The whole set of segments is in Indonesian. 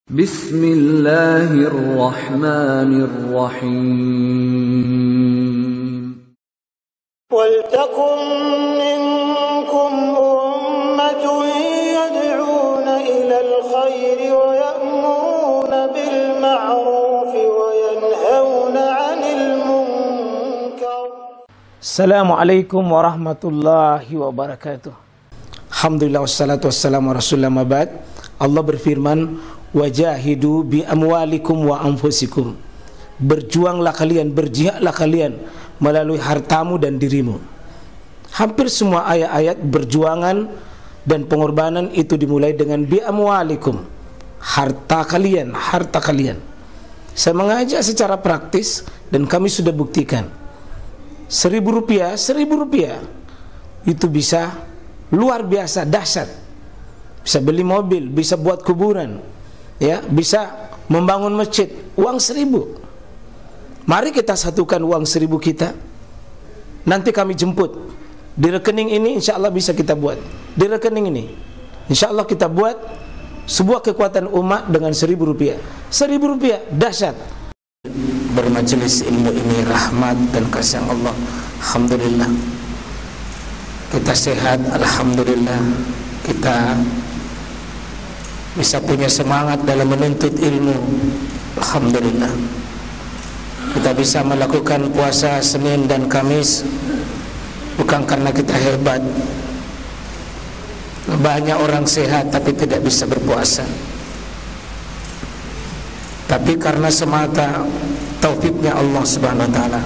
Bismillahirrahmanirrahim. Waltakum minkum ummatun yad'una ilal khairi wa ya'muruna bil ma'ruf wa yanhauna 'anil munkar. Assalamualaikum warahmatullahi wabarakatuh. Alhamdulillah wassalatu wassalamu ala rasulillah mabad. Allah berfirman, wajahidu bi amwalikum wa anfusikum. Berjuanglah kalian, berjihadlah kalian melalui hartamu dan dirimu. Hampir semua ayat-ayat berjuangan dan pengorbanan itu dimulai dengan bi amwalikum, harta kalian, harta kalian. Saya mengajak secara praktis dan kami sudah buktikan. Rp1.000 itu bisa luar biasa dahsyat. Bisa beli mobil, bisa buat kuburan, ya, bisa membangun masjid. Uang 1.000. Mari kita satukan uang 1.000 kita. Nanti kami jemput di rekening ini, insya Allah bisa kita buat. Di rekening ini, insya Allah kita buat sebuah kekuatan umat dengan Rp1.000. Rp1.000 dahsyat. Bermajelis ilmu ini rahmat dan kasih Allah. Alhamdulillah kita sehat, alhamdulillah kita bisa punya semangat dalam menuntut ilmu, alhamdulillah kita bisa melakukan puasa Senin dan Kamis bukan karena kita hebat. Banyak orang sehat tapi tidak bisa berpuasa, tapi karena semata taufiknya Allah Subhanahu wa taala.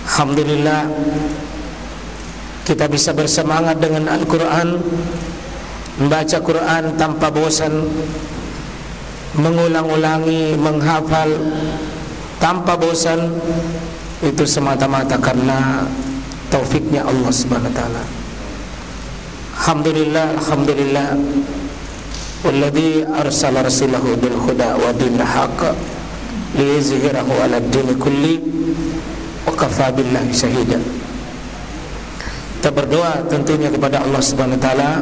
Alhamdulillah kita bisa bersemangat dengan Al-Quran, membaca Quran tanpa bosan, mengulang-ulangi, menghafal tanpa bosan. Itu semata-mata karena taufiknya Allah Subhanahu wa taala. Alhamdulillah, alhamdulillah. Walladzi arsala rasulahu bil huda wa dinil haqq liyuzhirahu 'ala ad-din kulli wa kafa billahi shahida. Kita berdoa tentunya kepada Allah Subhanahu wa taala,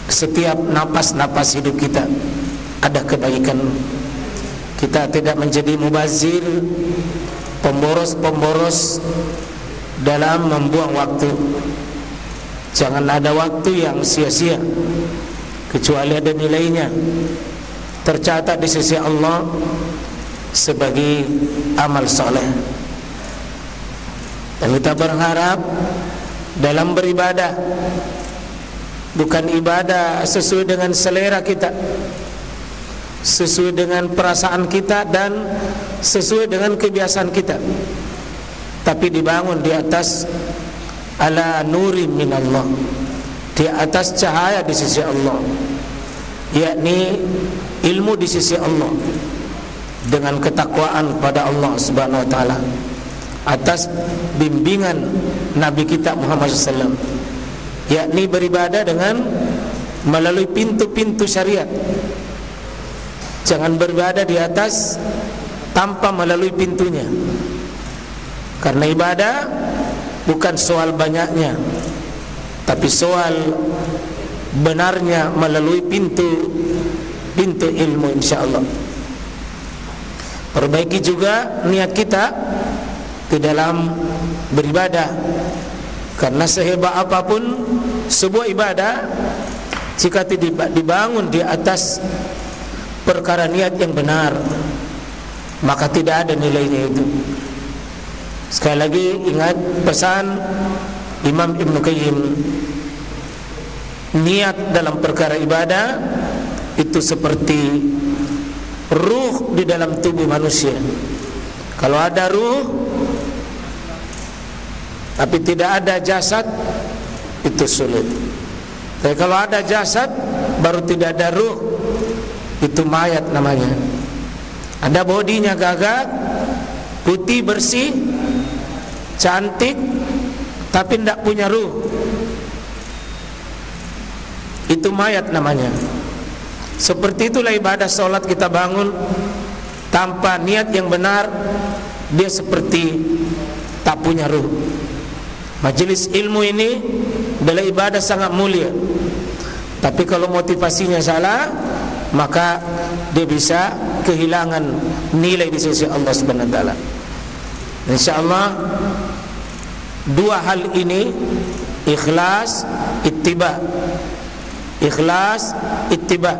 setiap napas-napas hidup kita ada kebaikan. Kita tidak menjadi mubazir, pemboros-pemboros dalam membuang waktu. Jangan ada waktu yang sia-sia kecuali ada nilainya, tercatat di sisi Allah sebagai amal soleh. Dan kita berharap dalam beribadah bukan ibadah sesuai dengan selera kita, sesuai dengan perasaan kita dan sesuai dengan kebiasaan kita, tapi dibangun di atas ala nuri minallah, di atas cahaya di sisi Allah, yakni ilmu di sisi Allah, dengan ketakwaan pada Allah Subhanahu wa taala, atas bimbingan Nabi kita Muhammad SAW, yakni beribadah dengan melalui pintu-pintu syariat. Jangan beribadah di atas tanpa melalui pintunya, karena ibadah bukan soal banyaknya, tapi soal benarnya melalui pintu ilmu, insyaallah. Perbaiki juga niat kita di dalam beribadah, karena sehebat apapun sebuah ibadah, jika tidak dibangun di atas perkara niat yang benar, maka tidak ada nilainya itu. Sekali lagi ingat pesan Imam Ibn Qayyim, niat dalam perkara ibadah itu seperti ruh di dalam tubuh manusia. Kalau ada ruh tapi tidak ada jasad, itu sulit. Tapi kalau ada jasad baru tidak ada ruh, itu mayat namanya. Ada bodinya gagah, putih bersih, cantik, tapi tidak punya ruh, itu mayat namanya. Seperti itulah ibadah sholat kita bangun tanpa niat yang benar, dia seperti tak punya ruh. Majelis ilmu ini adalah ibadah sangat mulia, tapi kalau motivasinya salah, maka dia bisa kehilangan nilai di sisi Allah Subhanahu wa taala. Insyaallah dua hal ini, ikhlas, ittiba. Ikhlas, ittiba,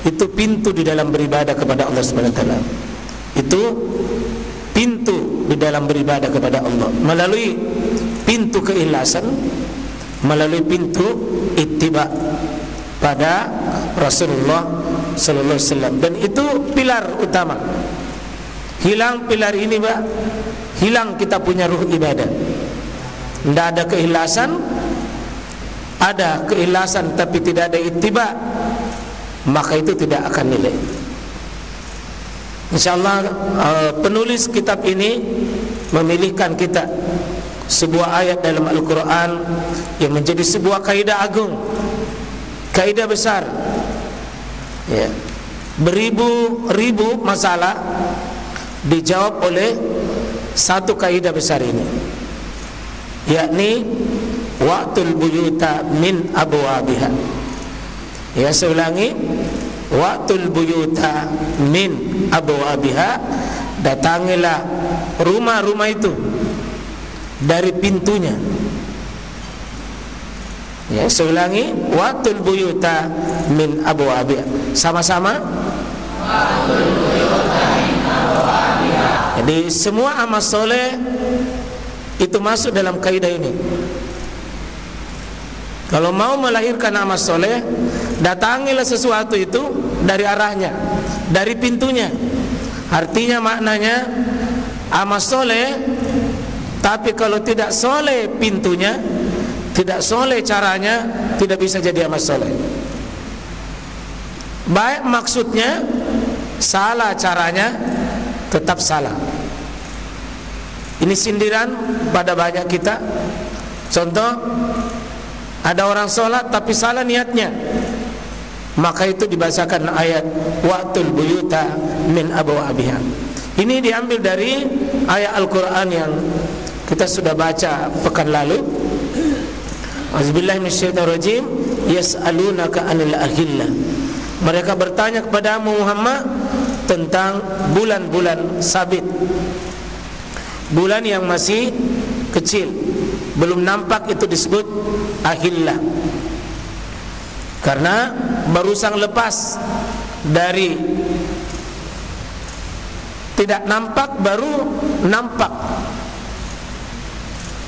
itu pintu di dalam beribadah kepada Allah Subhanahu wa taala. Itu pintu di dalam beribadah kepada Allah melalui pintu keikhlasan, melalui pintu ittiba pada Rasulullah sallallahu alaihi wasallam. Dan itu pilar utama. Hilang pilar ini, Pak, hilang kita punya ruh ibadah. Tidak ada keikhlasan, ada keikhlasan tapi tidak ada ittiba, maka itu tidak akan nilai. InsyaAllah penulis kitab ini memilihkan kita sebuah ayat dalam Al-Quran yang menjadi sebuah kaidah agung, kaidah besar, ya. Beribu-ribu masalah dijawab oleh satu kaidah besar ini, yakni wa'tul buyuta min abwabiha. Ya, saya ulangi, wa'tul buyuta min abwabiha, datangilah rumah-rumah itu dari pintunya. Ya, saya ulangi, wa'tul buyuta min abwabiha. Sama-sama, wa'tul buyuta min abwabiha. Jadi semua amal soleh itu masuk dalam kaidah ini. Kalau mau melahirkan amal soleh, datangilah sesuatu itu dari arahnya, dari pintunya. Artinya maknanya amal soleh, tapi kalau tidak soleh pintunya, tidak soleh caranya, tidak bisa jadi amal soleh. Baik maksudnya, salah caranya, tetap salah. Ini sindiran pada banyak kita. Contoh, ada orang sholat tapi salah niatnya, maka itu dibacakan ayat wa'tul buyuta min abwabiha. Ini diambil dari ayat Al-Quran yang kita sudah baca pekan lalu. Auzubillahi minasyaitonirrajim. Yas'alunaka 'anil ahillah. Mereka bertanya kepadamu Muhammad tentang bulan-bulan sabit, bulan yang masih kecil, belum nampak, itu disebut ahillah. Karena barusan lepas dari tidak nampak baru nampak.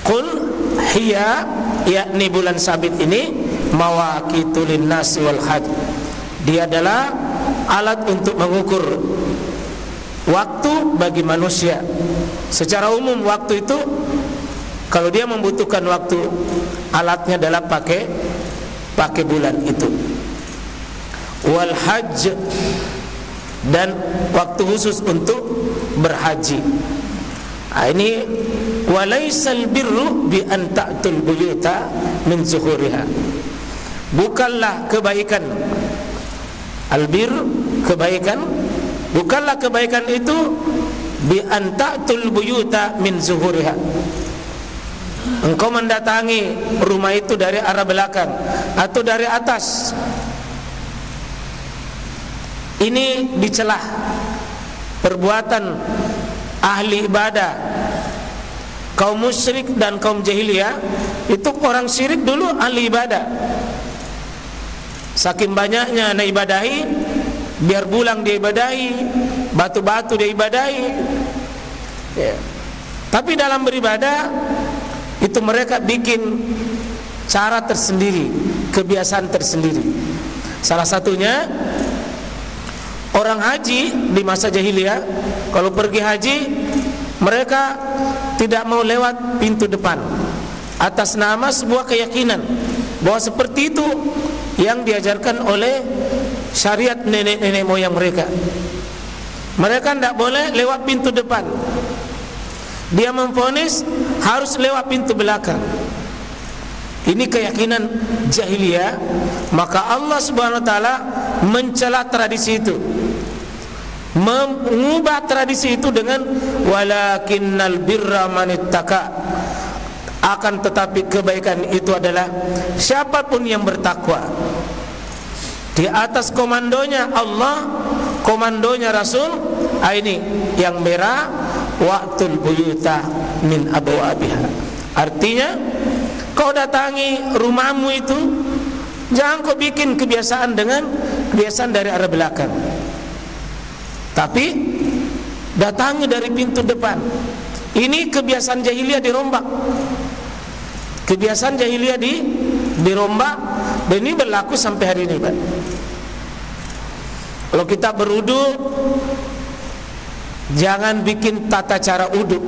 Qul hiya, yakni bulan sabit ini, mawaqitu linnasi wal hajj. Dia adalah alat untuk mengukur waktu bagi manusia. Secara umum waktu itu, kalau dia membutuhkan waktu, alatnya adalah pakai bulan itu. Wal hajj, dan waktu khusus untuk berhaji. Ini walaisal birru bi an ta'tul buyuta min zuhuriha. Bukanlah kebaikan, albir, kebaikan, bukanlah kebaikan itu bi an ta'tul buyuta min zuhuriha, engkau mendatangi rumah itu dari arah belakang atau dari atas. Ini dicelah perbuatan ahli ibadah, kaum musyrik dan kaum jahiliyah. Itu orang syirik dulu ahli ibadah, saking banyaknya na ibadahi, biar bulang dia ibadahi, batu-batu dia ibadahi, ya. Tapi dalam beribadah itu mereka bikin cara tersendiri, kebiasaan tersendiri. Salah satunya orang haji di masa jahiliyah, kalau pergi haji mereka tidak mau lewat pintu depan, atas nama sebuah keyakinan bahwa seperti itu yang diajarkan oleh syariat nenek-nenek moyang mereka. Mereka tidak boleh lewat pintu depan. Dia memvonis harus lewat pintu belakang. Ini keyakinan jahiliyah. Maka Allah Subhanahu wa taala mencela tradisi itu, mengubah tradisi itu dengan walakinnal birra manittaka. Akan tetapi kebaikan itu adalah siapapun yang bertakwa. Di atas komandonya Allah, komandonya Rasul, ini yang merah, wa'tul buyuta min abwabiha. Artinya, kau datangi rumahmu itu, jangan kau bikin kebiasaan dengan kebiasaan dari arah belakang, tapi datangi dari pintu depan. Ini kebiasaan jahiliyah dirombak. Kebiasaan jahiliyah dirombak, dan ini berlaku sampai hari ini, Pak. Kalau kita berwudu, jangan bikin tata cara wudu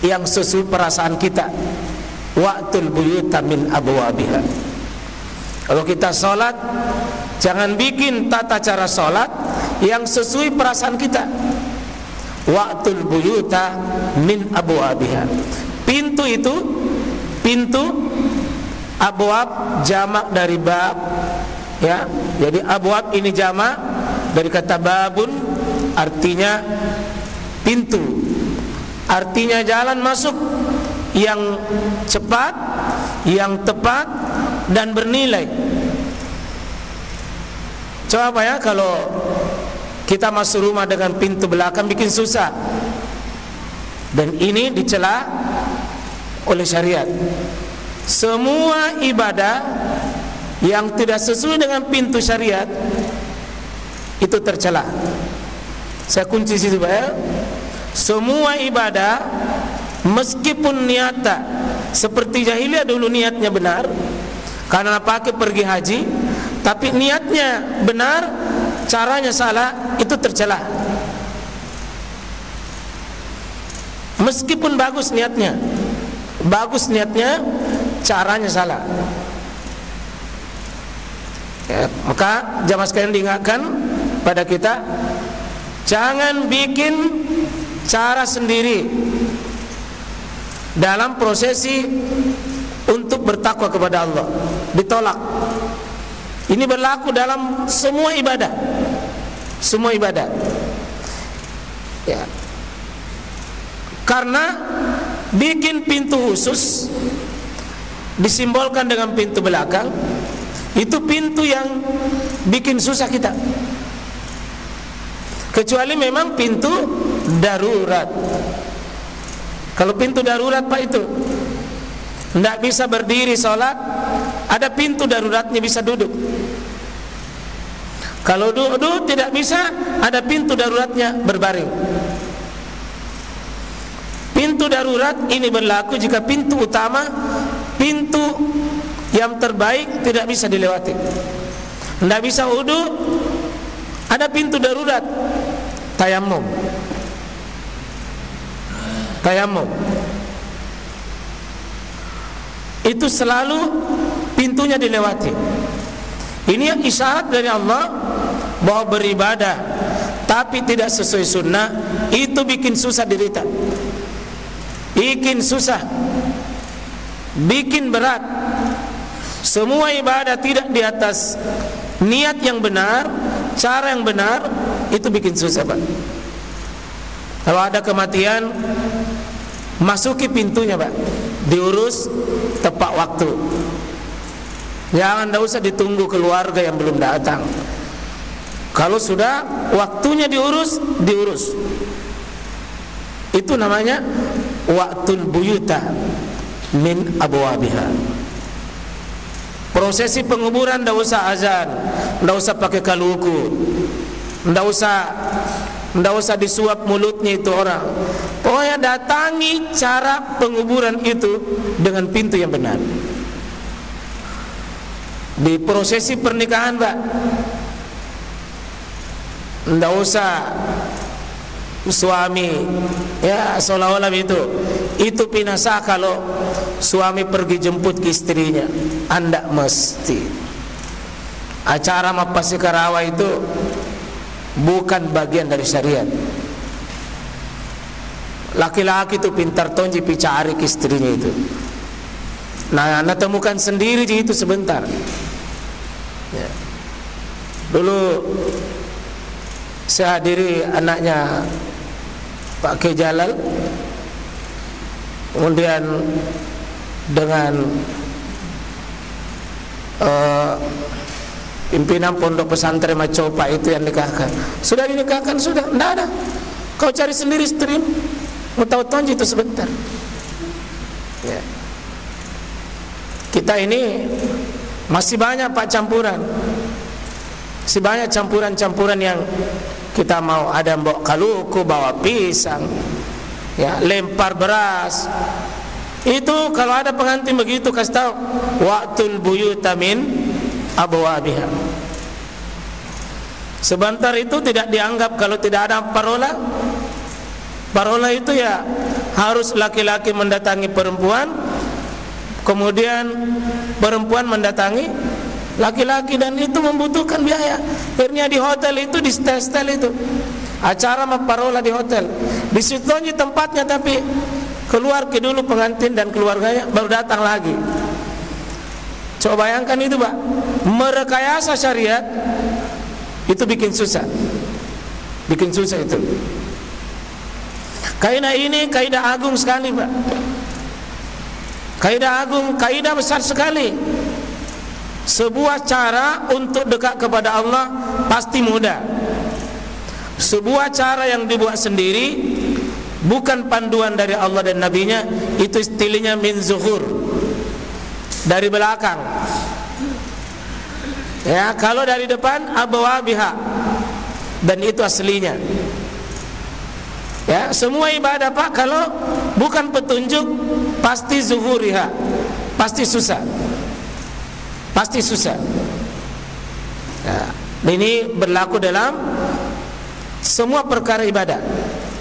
yang sesuai perasaan kita. Wa'tul buyuta min abwabiha. Kalau kita sholat, jangan bikin tata cara sholat yang sesuai perasaan kita. Wa'tul buyuta min abwabiha. Pintu itu, pintu, abwab jamak dari bab, ya. Jadi abwab ini jamak dari kata babun, artinya pintu, artinya jalan masuk yang cepat, yang tepat dan bernilai. Coba ya, kalau kita masuk rumah dengan pintu belakang bikin susah, dan ini dicela oleh syariat. Semua ibadah yang tidak sesuai dengan pintu syariat itu tercela. Saya kunci situ, Pak, ya. Semua ibadah meskipun niatnya seperti jahiliyah dulu, niatnya benar karena pakai pergi haji, tapi niatnya benar, caranya salah, itu tercela. Meskipun bagus niatnya, caranya salah. Ya, maka jamaah sekalian diingatkan pada kita, jangan bikin cara sendiri dalam prosesi untuk bertakwa kepada Allah, ditolak. Ini berlaku dalam semua ibadah, semua ibadah, ya. Karena bikin pintu khusus disimbolkan dengan pintu belakang, itu pintu yang bikin susah kita. Kecuali memang pintu darurat. Kalau pintu darurat, Pak, itu tidak bisa berdiri sholat, ada pintu daruratnya, bisa duduk. Kalau duduk tidak bisa, ada pintu daruratnya, berbaring. Pintu darurat ini berlaku jika pintu utama, pintu yang terbaik tidak bisa dilewati. Tidak bisa wudu, ada pintu darurat, tayamum. Tayamum itu selalu pintunya dilewati. Ini isyarat dari Allah bahwa beribadah tapi tidak sesuai sunnah itu bikin susah derita, bikin susah, bikin berat. Semua ibadah tidak di atas niat yang benar, cara yang benar, itu bikin susah, Pak. Kalau ada kematian, masuki pintunya, Pak, diurus tepat waktu. Jangan, tidak usah ditunggu keluarga yang belum datang. Kalau sudah waktunya diurus, diurus. Itu namanya wa'tul buyuta min abwabiha. Prosesi penguburan tidak usah azan, tidak usah pakai kaluku, tidak usah disuap mulutnya itu orang. Pokoknya datangi cara penguburan itu dengan pintu yang benar. Di prosesi pernikahan, Pak, tidak usah suami ya seolah-olah itu pinasa kalau suami pergi jemput ke istrinya. Anda mesti acara mapasi karawa itu bukan bagian dari syariat. Laki-laki itu pintar tonji picari ke istrinya itu. Nah, anda temukan sendiri itu sebentar. Ya. Dulu saya hadiri anaknya Pak K. Jalal, kemudian dengan pimpinan pondok pesantren Macopa itu yang nikahkan. Sudah dinikahkan, sudah, tidak ada. Kau cari sendiri istri, mau tahu tonji itu sebentar. Ya. Kita ini masih banyak Pak campuran, masih banyak campuran-campuran yang kita mau. Ada bawa kaluku, bawa pisang, ya, lempar beras. Itu kalau ada pengantin begitu kasih tahu, waqtul buyuta min abwabiha. Sebentar itu tidak dianggap kalau tidak ada parola. Parola itu ya harus laki-laki mendatangi perempuan, kemudian perempuan mendatangi laki-laki, dan itu membutuhkan biaya. Akhirnya di hotel itu, di stel-stel itu acara parola di hotel, di situ aja tempatnya, tapi keluar ke dulu pengantin dan keluarganya baru datang lagi. Coba bayangkan itu Pak, merekayasa syariat itu bikin susah, bikin susah itu. Kaidah ini kaidah agung sekali Pak, kaidah agung, kaidah besar sekali. Sebuah cara untuk dekat kepada Allah pasti mudah. Sebuah cara yang dibuat sendiri, bukan panduan dari Allah dan Nabi-Nya, itu istilahnya min zuhur, dari belakang. Ya, kalau dari depan abwabiha, dan itu aslinya. Ya, semua ibadah Pak kalau bukan petunjuk pasti zuhuriha, pasti susah. Pasti susah. Ya, ini berlaku dalam semua perkara ibadah.